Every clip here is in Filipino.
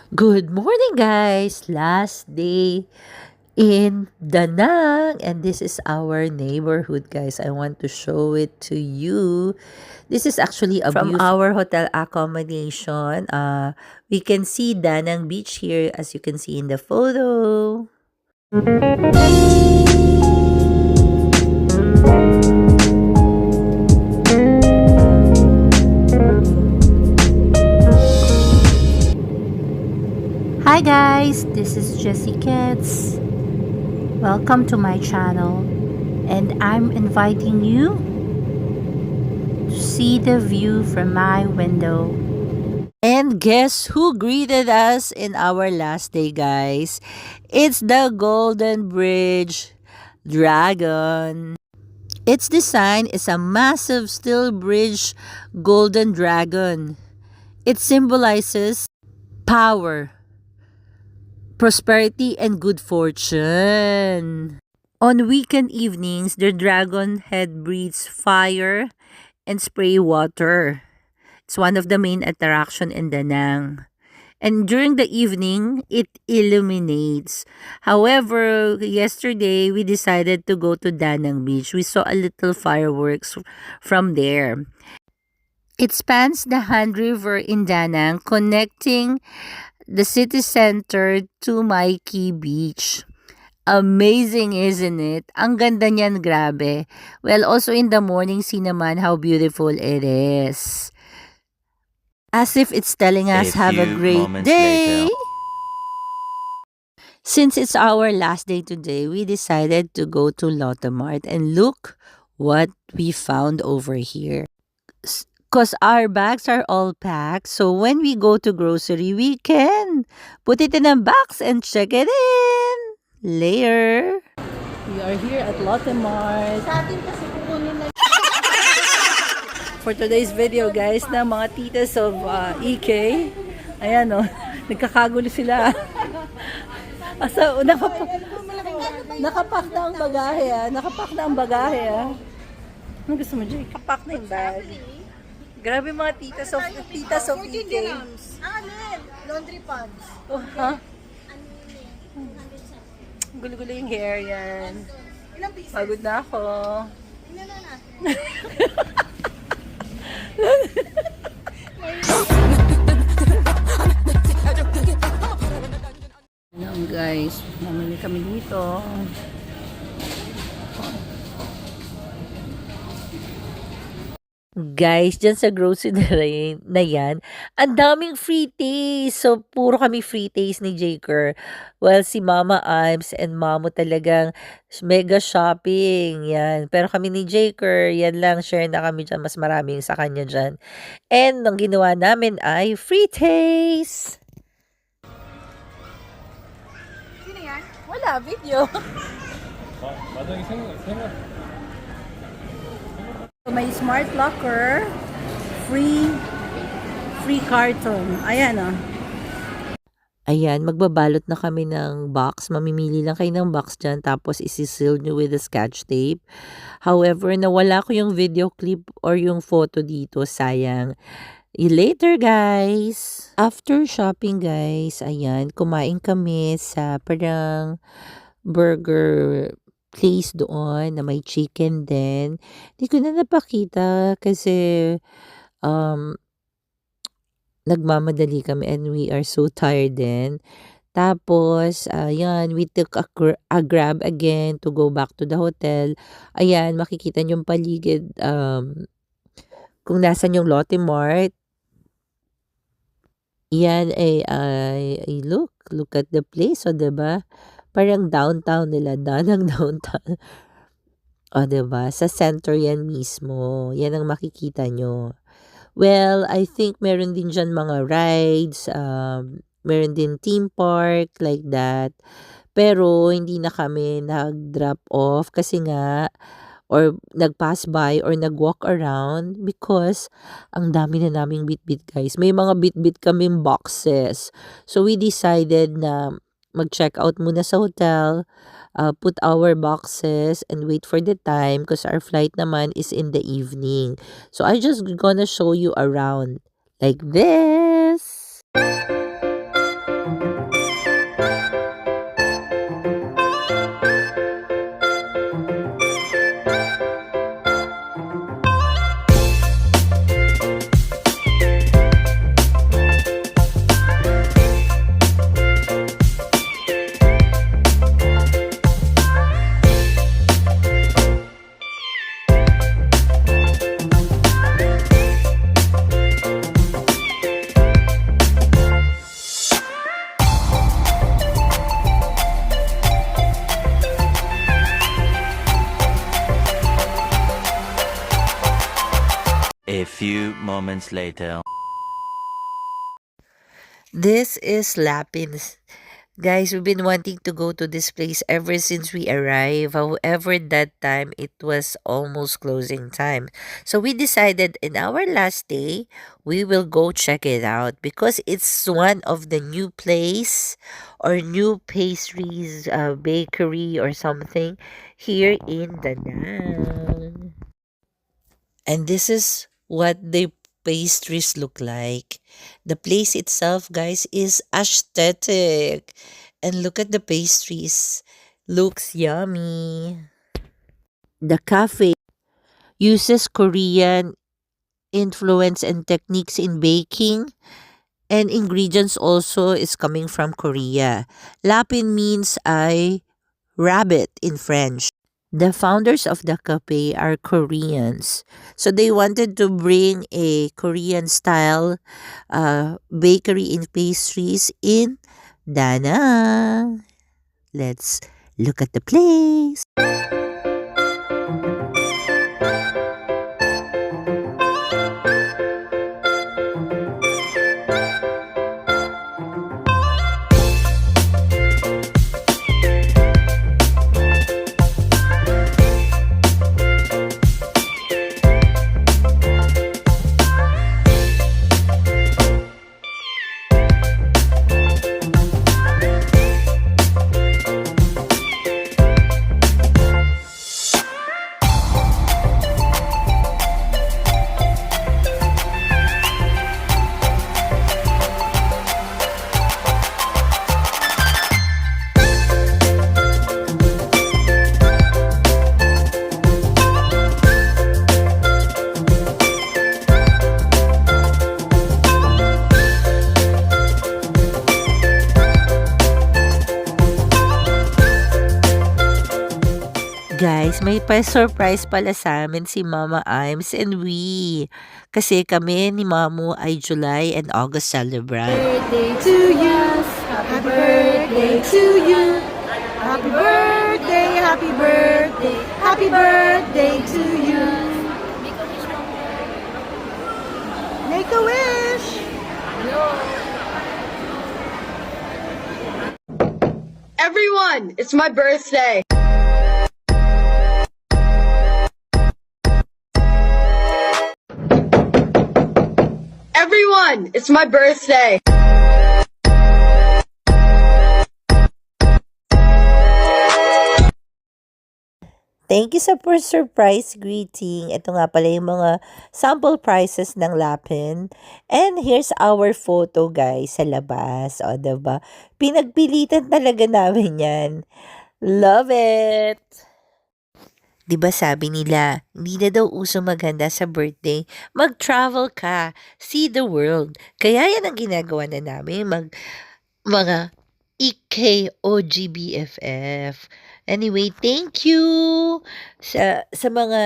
Good morning, guys! Last day in Danang, and this is our neighborhood, guys. I want to show it to you. This is actually a from our hotel accommodation. We can see Danang Beach here, as you can see in the photo. Hi guys, this is Jessie Katz. Welcome to my channel, and I'm inviting you to see the view from my window. And guess who greeted us in our last day, guys? It's the Golden Bridge Dragon. Its design is a massive steel bridge golden dragon. It symbolizes power, prosperity, and good fortune. On weekend evenings, the dragon head breathes fire and spray water. It's one of the main attraction in Danang. And during the evening, it illuminates. However, yesterday we decided to go to Danang Beach. We saw a little fireworks from there. It spans the Han River in Danang, connecting the city center to Maiki Beach. Amazing, isn't it? Ang ganda niyan, grabe. Well, also in the morning, see naman how beautiful it is. As if it's telling us, have a great day. Since it's our last day today, we decided to go to Lotte Mart and look what we found over here. Because our bags are all packed, so when we go to grocery, we can put it in a box and check it in later. We are here at Lotte Mart. Sa atin kasi kukunin na For today's video, guys, na mga titas of EK. Ayan, oh, nagkakagulo sila. Asa, nakapak na ang bagahe, Nakapak na ang bagahe, Ano gusto mo, Jay? Kapak na yung bag. Grabe mga titas of EK. alin? Laundry pads. Oh, ha? Gulo-gulo yung hair, yan. Ilang pieces? Pagod na ako. Tingnan na natin. Ayan, guys, mamili kami dito. Guys, dyan sa grocery na yan, ang daming free taste. So, puro kami free taste ni Jaker. Well, si Mama Imes and Mamo talagang mega shopping. Yan. Pero kami ni Jaker, yan lang, share na kami dyan. Mas maraming sa kanya dyan. And, ang ginawa namin ay free taste. Sino yan? Wala, video. May smart locker, free carton. Ayan, Ayan, magbabalot na kami ng box. Mamimili lang kayo ng box dyan, tapos isi-seal nyo with a scotch tape. However, nawala ko yung video clip or yung photo dito. Sayang. Later, guys! After shopping, guys, ayan, kumain kami sa parang burger place doon na may chicken din. Hindi ko na napakita kasi nagmamadali kami and we are so tired din. Tapos, ayan, we took a grab again to go back to the hotel. Ayan, makikita niyo yung paligid kung nasan yung Lotte Mart. Yan look at the place, o 'di ba? Parang downtown nila, Danang downtown. O 'di ba? Sa center yan mismo. Yan ang makikita nyo. Well, I think meron din diyan mga rides, meron din theme park like that. Pero hindi na kami nag-drop off kasi nga or nag-pass by or nag-walk around because ang dami na naming bitbit, guys. May mga bitbit kaming boxes. So we decided na mag-check out muna sa hotel, put our boxes and wait for the time because our flight naman is in the evening. So I just gonna show you around like this. moments later. This is Lapins. Guys, we've been wanting to go to this place ever since we arrived. However, that time it was almost closing time. So we decided in our last day, we will go check it out because it's one of the new place or new pastries bakery or something here in Danang. And this is what the pastries look like. The place itself, guys, is aesthetic. And look at the pastries. Looks yummy. The cafe uses Korean influence and techniques in baking. And ingredients also is coming from Korea. Lapin means I rabbit in French. The founders of the cafe are Koreans. So they wanted to bring a Korean style bakery and pastries in Dana. Let's look at the place. Guys, may pa-surprise pala sa amin si Mama Imes and we. Kasi kami ni Mamu ay July and August celebrant. Birthday to you. Happy birthday to you. Happy birthday, happy birthday, happy birthday to you. Make a wish. Everyone, it's my birthday. Everyone, it's my birthday. Thank you sa surprise greeting. Ito nga pala yung mga sample prices ng Lapin. And here's our photo, guys, sa labas. O, diba? Pinagpilitan talaga namin yan. Love it! Diba sabi nila, hindi na daw uso maghanda sa birthday. Mag-travel ka. See the world. Kaya yan ang ginagawa na namin. Mga EKOGBFF. Anyway, thank you sa mga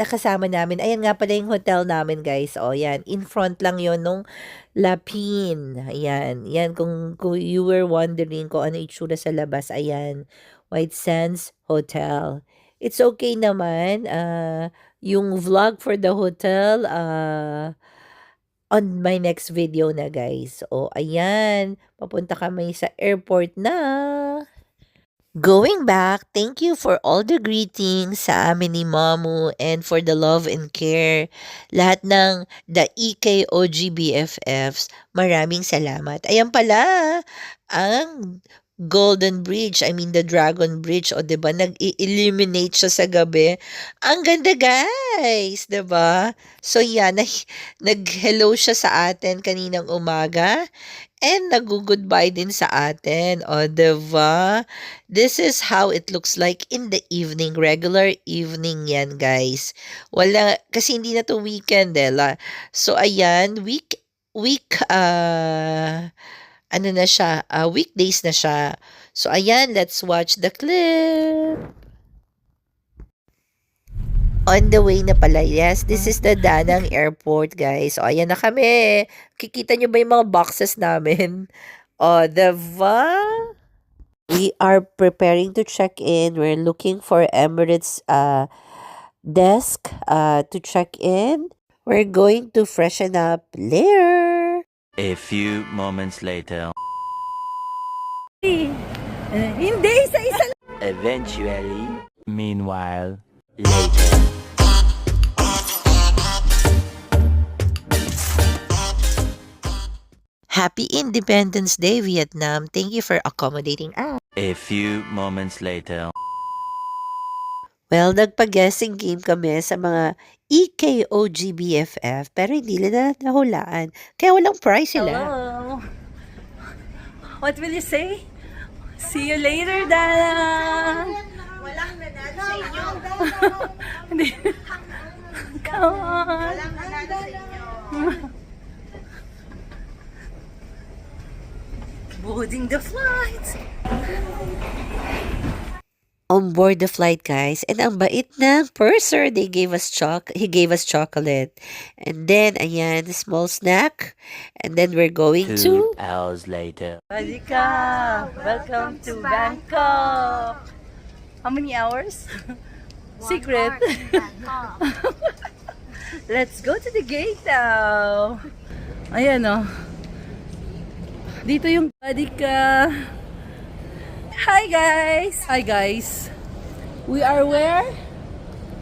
nakasama namin. Ayan nga pala yung hotel namin, guys. O, yan. In front lang yon nung Lapin. Ayan. Yan, kung you were wondering kung ano itsura sa labas, ayan. White Sands Hotel. It's okay naman. Yung vlog for the hotel, on my next video na, guys. O, ayan. Papunta kami sa airport na. Going back, thank you for all the greetings sa amin ni Mamu and for the love and care. Lahat ng the EKOGBFFs, maraming salamat. Ayan pala, ang Golden Bridge, I mean the Dragon Bridge, o diba, nag-illuminate siya sa gabi. Ang ganda, guys, diba? So yan, nag-hello siya sa atin kaninang umaga. And nag-goodbye din sa atin. O, diba? This is how it looks like in the evening. Regular evening yan, guys. Wala, kasi hindi na to weekend, So, ayan, ano na siya, weekdays na siya. So, ayan, let's watch the clip. On the way na pala, yes, this is the Danang Airport, guys. O, ayan na kami. Kikita nyo ba yung mga boxes namin? O, diba? We are preparing to check in. We're looking for Emirates desk to check in. We're going to freshen up later. A few moments later. Hindi, isa-isa lang. Eventually. Meanwhile. Later. Happy Independence Day, Vietnam. Thank you for accommodating us. A few moments later. Well, nagpa-guessing game kami sa mga EKOGBFF pero hindi nila nahulaan. Kaya walang prize sila. Hello. What will you say? See you later, Dana. Walang nanalo sa inyo. Come on. Walang nanalo sa inyo. Boarding the flight. On board the flight, guys, and ang bait ng purser, he gave us chocolate. And then, ayan, small snack. And then we're going 2 to... hours later. Radhika, welcome to Bangkok. How many hours? Secret. Let's go to the gate now. Ayan o. Dito yung Radhika. Hi guys! Hi guys! We are where?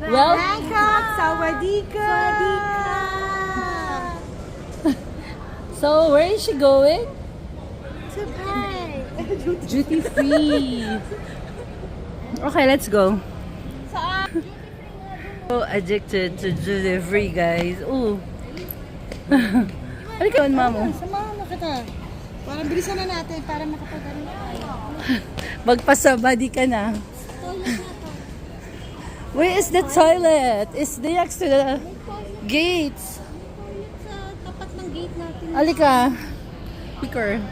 Well, Bangkok, Sawadika. so where is she going? To pay. Duty free. Okay, let's go. So addicted to duty free, guys. Ooh. Halika on, mamo. Samahan mo kita. Parang bilisan na natin para makapag-aral tayo. Magpasabadi ka na. Where is the toilet? It's next to the gates. Sa tapat ng gate natin. Halika. Speaker.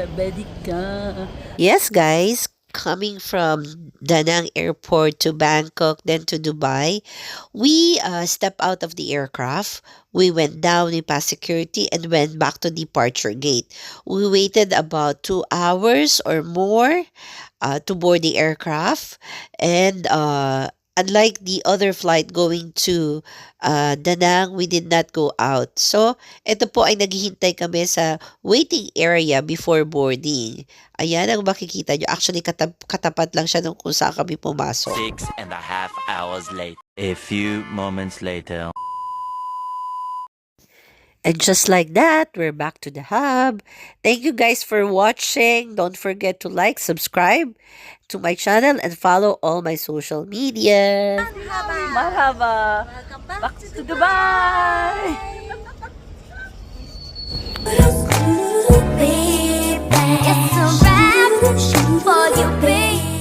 Sabadi ka. Yes, guys, coming from Da Nang Airport to Bangkok, then to Dubai, we stepped out of the aircraft. We went down, we passed security, and went back to departure gate. We waited about 2 hours or more to board the aircraft. And unlike the other flight going to Da Nang, we did not go out. So, ito po ay naghihintay kami sa waiting area before boarding. Ayan ang makikita nyo. Actually, katapat lang siya nung kung saan kami pumasok. 6.5 hours later. A few moments later. And just like that, we're back to the hub. Thank you guys for watching. Don't forget to like, subscribe to my channel, and follow all my social media. Marhaba. Back to Dubai. It's a wrap for you, baby.